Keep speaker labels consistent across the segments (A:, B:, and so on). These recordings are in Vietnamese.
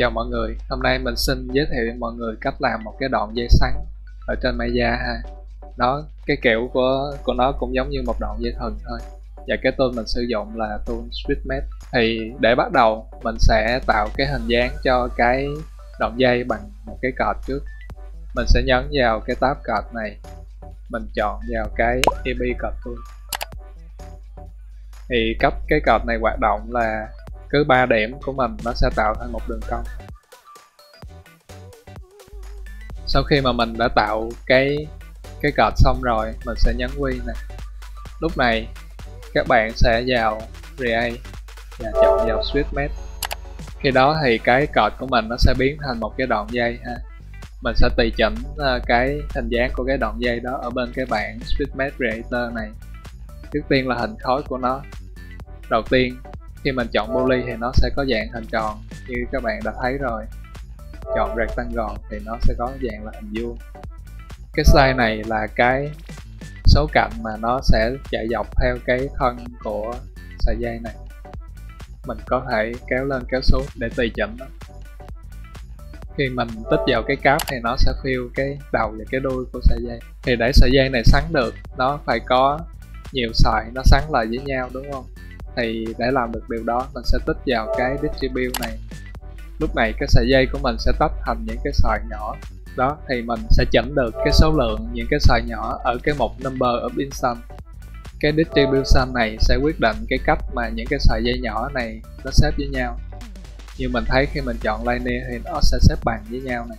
A: Chào mọi người, hôm nay mình xin giới thiệu với mọi người cách làm một cái đoạn dây xoắn ở trên Maya ha. Cái kiểu của nó cũng giống như một đoạn dây thừng thôi. Và cái tool mình sử dụng là tool SwitchMate. Thì để bắt đầu mình sẽ tạo cái hình dáng cho cái đoạn dây bằng một cái card trước. Mình sẽ nhấn vào cái tab card này, mình chọn vào cái EP card tool. Thì cách cái card này hoạt động là cứ 3 điểm của mình nó sẽ tạo thành một đường cong. Sau khi mà mình đã tạo cái card xong rồi, mình sẽ nhấn Quy nè. Lúc này các bạn sẽ vào Create và chọn vào SwitchMate. Khi đó thì cái card của mình nó sẽ biến thành một cái đoạn dây ha. Mình sẽ tùy chỉnh cái hình dáng của cái đoạn dây đó ở bên cái bảng SwitchMate Creator này. Trước tiên là hình khối của nó. Đầu tiên khi mình chọn poly thì nó sẽ có dạng hình tròn như các bạn đã thấy rồi. Chọn rectangle thì nó sẽ có dạng là hình vuông. Cái size này là cái số cạnh mà nó sẽ chạy dọc theo cái thân của sợi dây này. Mình có thể kéo lên kéo xuống để tùy chỉnh đó. Khi mình tích vào cái cáp thì nó sẽ fill cái đầu và cái đuôi của sợi dây. Thì để sợi dây này xoắn được, nó phải có nhiều sợi nó xoắn lại với nhau, đúng không? Thì để làm được điều đó, mình sẽ tích vào cái distribute này. Lúc này cái sợi dây của mình sẽ tách thành những cái sợi nhỏ. Đó, thì mình sẽ chỉnh được cái số lượng những cái sợi nhỏ ở cái mục number of instant. Cái distribution này sẽ quyết định cái cách mà những cái sợi dây nhỏ này nó xếp với nhau. Như mình thấy khi mình chọn linear thì nó sẽ xếp bằng với nhau này.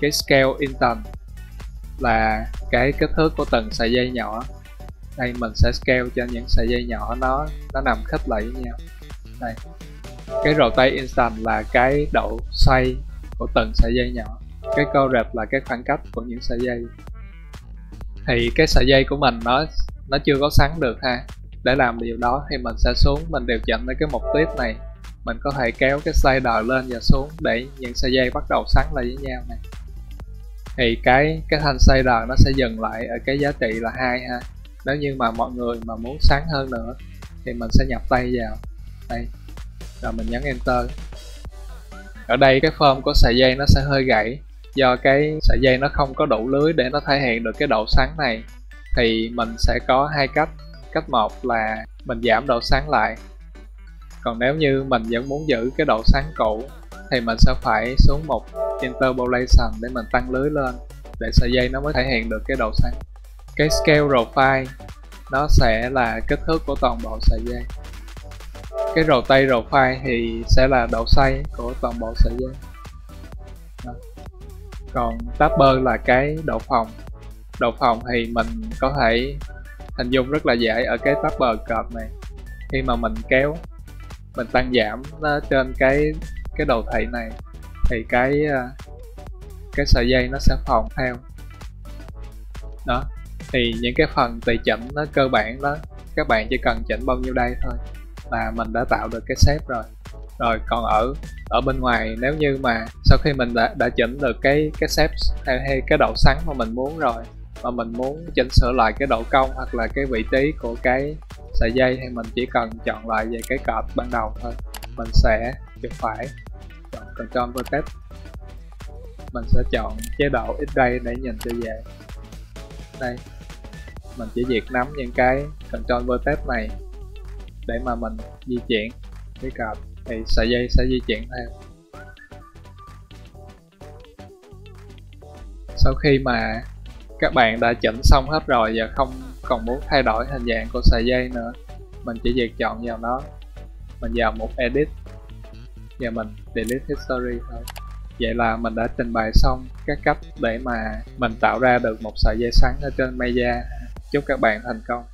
A: Cái scale instant là cái kích thước của từng sợi dây nhỏ. Đây mình sẽ scale cho những sợi dây nhỏ nó nằm khít lại với nhau. Đây. Cái rotate instant là cái độ xoay của từng sợi dây nhỏ. Cái correct là cái khoảng cách của những sợi dây. Thì cái sợi dây của mình nó chưa có xoắn được ha. Để làm điều đó thì mình sẽ xuống, mình điều chỉnh ở cái mục tuyết này. Mình có thể kéo cái slider lên và xuống để những sợi dây bắt đầu xoắn lại với nhau này. Thì cái thanh slider nó sẽ dừng lại ở cái giá trị là 2 ha. Nếu như mà mọi người mà muốn xoắn hơn nữa thì mình sẽ nhập tay vào đây, rồi mình nhấn enter. Ở đây cái form của sợi dây nó sẽ hơi gãy, do cái sợi dây nó không có đủ lưới để nó thể hiện được cái độ xoắn này. Thì mình sẽ có hai cách. Cách một là mình giảm độ xoắn lại, còn nếu như mình vẫn muốn giữ cái độ xoắn cũ thì mình sẽ phải xuống một interpolation để mình tăng lưới lên, để sợi dây nó mới thể hiện được cái độ xoắn. Cái scale profile nó sẽ là kích thước của toàn bộ sợi dây. Cái rotate profile thì sẽ là độ xoay của toàn bộ sợi dây. Đó. Còn taper là cái độ phồng. Độ phồng thì mình có thể hình dung rất là dễ ở cái taper card này. Khi mà mình kéo, mình tăng giảm nó trên cái đồ thị này thì cái sợi dây nó sẽ phồng theo. Đó. Thì những cái phần tùy chỉnh nó cơ bản đó, các bạn chỉ cần chỉnh bao nhiêu đây thôi là mình đã tạo được cái shape rồi. Rồi còn ở bên ngoài, nếu như mà sau khi mình đã chỉnh được cái shape hay cái độ xoắn mà mình muốn rồi, mà mình muốn chỉnh sửa lại cái độ cong hoặc là cái vị trí của cái sợi dây, thì mình chỉ cần chọn lại về cái card ban đầu thôi. Mình sẽ chuột phải, chọn Control Vertex. Mình sẽ chọn chế độ X-ray để nhìn cho dễ. Đây, mình chỉ việc nắm những cái Control Vertex này để mà mình di chuyển cái card, thì sợi dây sẽ di chuyển theo. Sau khi mà các bạn đã chỉnh xong hết rồi và không còn muốn thay đổi hình dạng của sợi dây nữa, mình chỉ việc chọn vào nó, mình vào mục Edit và mình Delete History thôi. Vậy là mình đã trình bày xong các cách để mà mình tạo ra được một sợi dây xoắn ở trên Maya. Chúc các bạn thành công.